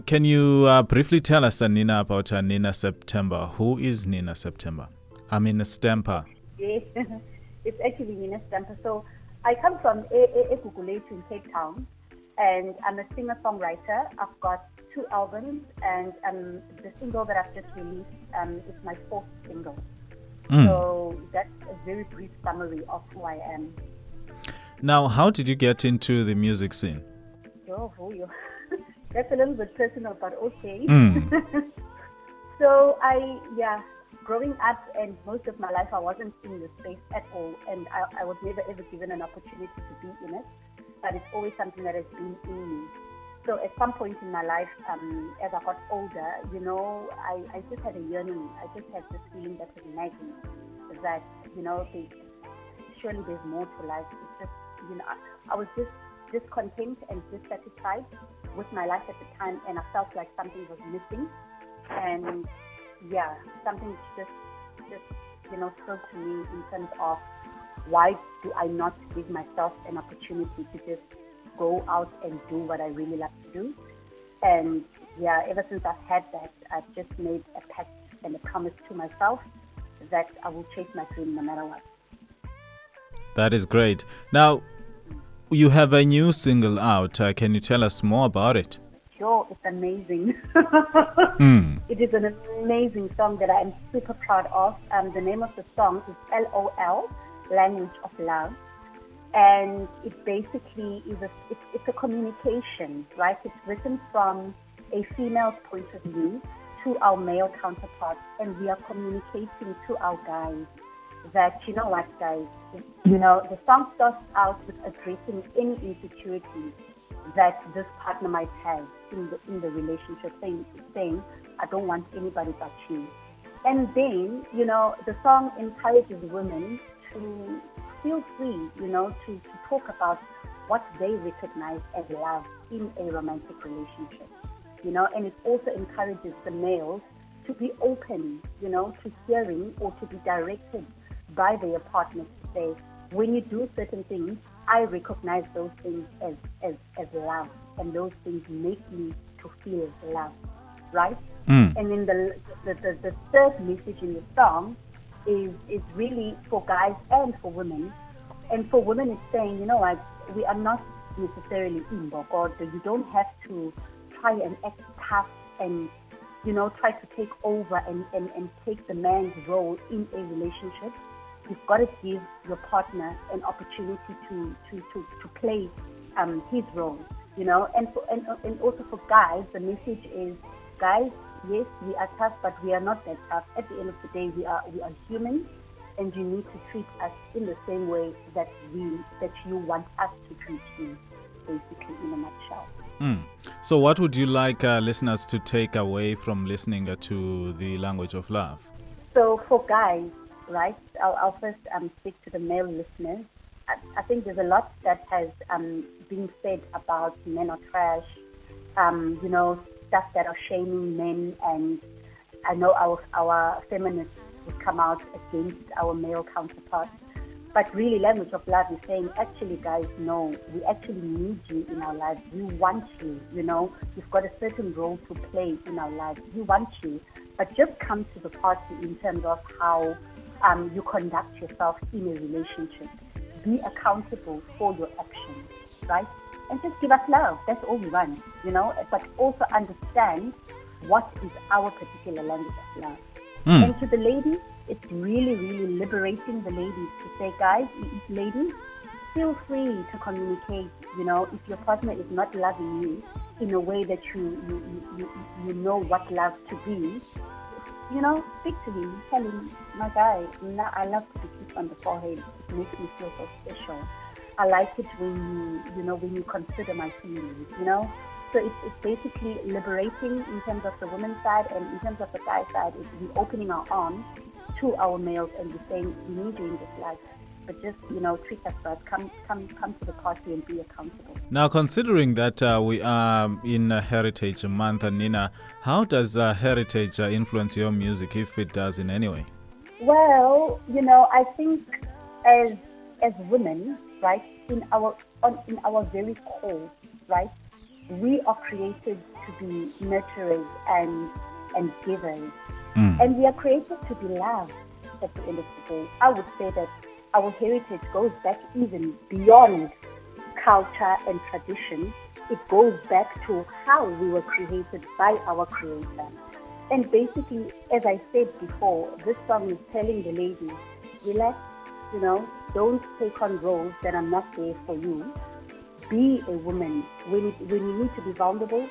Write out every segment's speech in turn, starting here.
Can you briefly tell us, Nina, about Nina September? Who is Nina September? I mean, Stamper. Yes, it's actually Nina Stamper. So I come from Egugulethu in Cape Town, and I'm a singer-songwriter. I've got 2 albums, and the single that I've just released is my 4th single. So that's a very brief summary of who I am. Now, how did you get into the music scene? That's a little bit personal, but okay. So growing up and most of my life, I wasn't in the space at all, and I was never ever given an opportunity to be in it, but it's always something that has been in me. So at some point in my life, as I got older, I just had a yearning. I just had this feeling that was nagging that, surely there's more to life. It's just, I was just discontent and dissatisfied with my life at the time, and I felt like something was missing. And something just spoke to me in terms of why do I not give myself an opportunity to just go out and do what I really love to do. And ever since I've had that, I've just made a pact and a promise to myself that I will chase my dream no matter what. That is great. Now, you have a new single out. Can you tell us more about it? Sure, it's amazing. It is an amazing song that I am super proud of. The name of the song is LOL, Language of Love. And it basically is it's a communication, right? It's written from a female's point of view to our male counterparts, and we are communicating to our guys that, guys, the song starts out with addressing any insecurities that this partner might have in the relationship, saying, I don't want anybody but you. And then, the song encourages women to feel free, to talk about what they recognize as love in a romantic relationship, and it also encourages the males to be open, to hearing or to be directed by their partners to say, when you do certain things, I recognize those things as love, and those things make me to feel love, right? And then the third message in the song is really for guys and for women. And for women, it's saying, we are not necessarily in God. You don't have to try and act tough and, try to take over and take the man's role in a relationship. You've got to give your partner an opportunity to play his role, and also for guys, the message is, guys, yes, we are tough, but we are not that tough. At the end of the day, we are humans, and you need to treat us in the same way that you want us to treat you, basically, in a nutshell. So what would you like listeners to take away from listening to the Language of Love? So for guys, right, I'll first speak to the male listeners. I think there's a lot that has been said about men are trash, stuff that are shaming men, and I know our feminists would come out against our male counterparts. But really, Language of Love is saying, actually, guys, no, we actually need you in our lives. We want you, You've got a certain role to play in our lives. We want you. But just come to the party in terms of how you conduct yourself in a relationship. Be accountable for your actions, right? And just give us love. That's all we want, But also understand what is our particular language of love. And to the ladies, it's really, really liberating the ladies to say, guys, ladies, feel free to communicate. If your partner is not loving you in a way that you know what love to be, speak to him, tell him, my guy, I love to be kissed on the forehead. It makes me feel so special. I like it when you consider my feelings, So it's basically liberating in terms of the women's side, and in terms of the guy side, it's we opening our arms to our males and we're saying, we need you in this life. But just, treat us right. Come to the party and be accountable. Now, considering that we are in Heritage Month, Nina, how does Heritage influence your music, if it does in any way? Well, I think as women, right, in our very core, right, we are created to be nurturers and givers. And we are created to be loved at the end of the day. I would say that our heritage goes back even beyond culture and tradition. It goes back to how we were created by our Creator. And basically, as I said before, this song is telling the ladies, relax, don't take on roles that are not there for you. Be a woman. When you need to be vulnerable,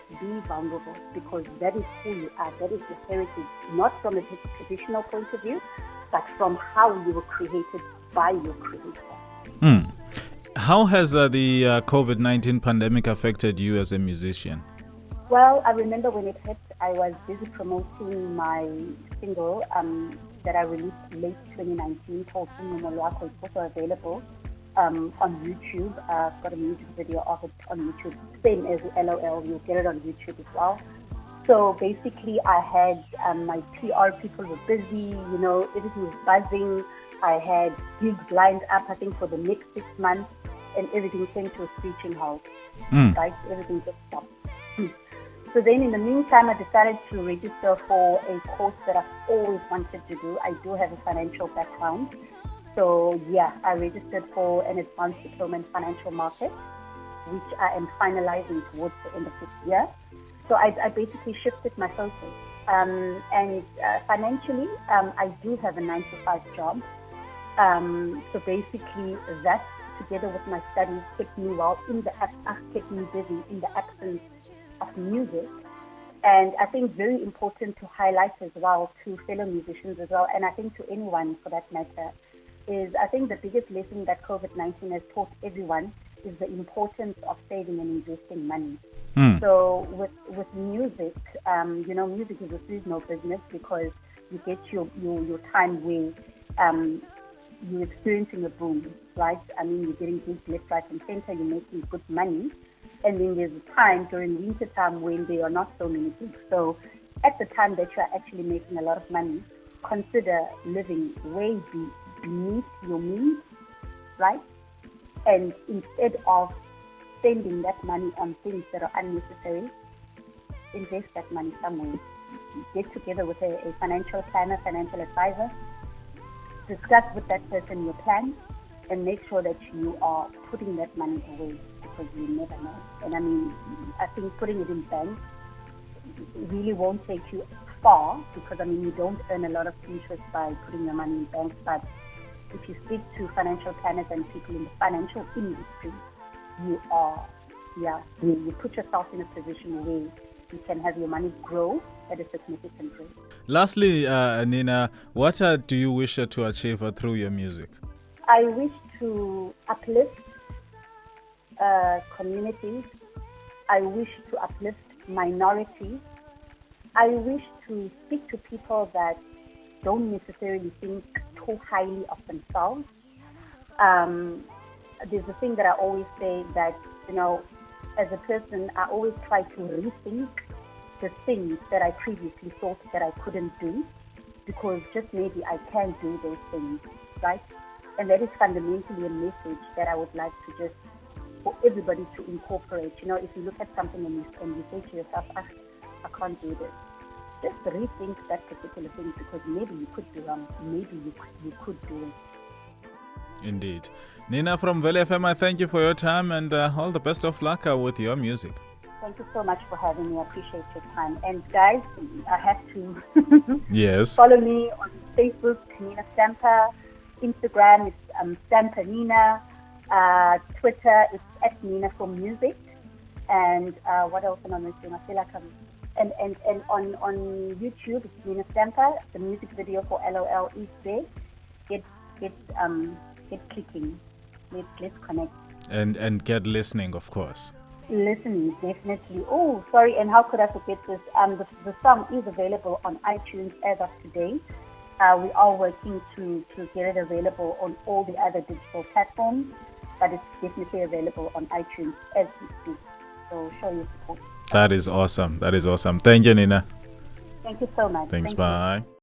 because that is who you are. That is your heritage, not from a traditional point of view, but from how you were created by your Creator. How has the COVID-19 pandemic affected you as a musician? Well, I remember when it hit, I was busy promoting my single that I released late 2019 called Umolwakho. It's also available on YouTube. I've got a music video of it on YouTube, same as LOL. You'll get it on YouTube as well. So basically, I had my PR people were busy, everything was buzzing. I had gigs lined up, I think, for the next 6 months, and everything came to a screeching halt. Right? Everything just stopped. So then in the meantime, I decided to register for a course that I've always wanted to do. I do have a financial background. So yeah, I registered for an advanced diploma in financial markets, which I am finalizing towards the end of this year. So I basically shifted my focus. And financially, I do have a 9-to-5 job. So basically that, together with my studies, kept me kept me busy in the absence of music. And I think very important to highlight as well to fellow musicians as well, and I think to anyone for that matter, is I think the biggest lesson that COVID-19 has taught everyone is the importance of saving and investing money. So with music, music is a seasonal business because you get your time where you're experiencing a boom, right? I mean, you're getting gigs left, right, and center, you're making good money. And then there's a time during winter time when there are not so many gigs. So at the time that you are actually making a lot of money, consider living way beneath your means, right? And instead of spending that money on things that are unnecessary, invest that money somewhere. Get together with a financial planner, financial advisor, discuss with that person your plan, and make sure that you are putting that money away, because you never know. And I mean, I think putting it in banks really won't take you far, because I mean, you don't earn a lot of interest by putting your money in banks. But if you speak to financial planners and people in the financial industry, you put yourself in a position where you can have your money grow at a significant rate. Lastly, Nina, what do you wish to achieve through your music? I wish to uplift communities. I wish to uplift minorities. I wish to speak to people that don't necessarily think too highly of themselves. There's a thing that I always say that, as a person, I always try to rethink the things that I previously thought that I couldn't do, because just maybe I can do those things, right? And that is fundamentally a message that I would like to just, for everybody to incorporate. If you look at something and you say to yourself, I can't do this, just rethink that particular thing, because maybe you could be wrong, maybe you could do it. Indeed. Nina from ValleyFM, I thank you for your time, and all the best of luck with your music. Thank you so much for having me. I appreciate your time. And guys, I have to yes. follow me on Facebook, Nina Stamper. Instagram, it's Stamper Nina. Twitter, it's @Nina for Music. And what else am I missing? I feel like and on YouTube, it's Nina Stamper. The music video for LOL is there. Get clicking. Let's connect. And get listening, of course. Listening, definitely. Oh, sorry, and how could I forget this? The song is available on iTunes as of today. We are working to get it available on all the other digital platforms, but it's definitely available on iTunes as we speak. So show your support. That is awesome. Thank you, Nina. Thank you so much. Thanks, bye.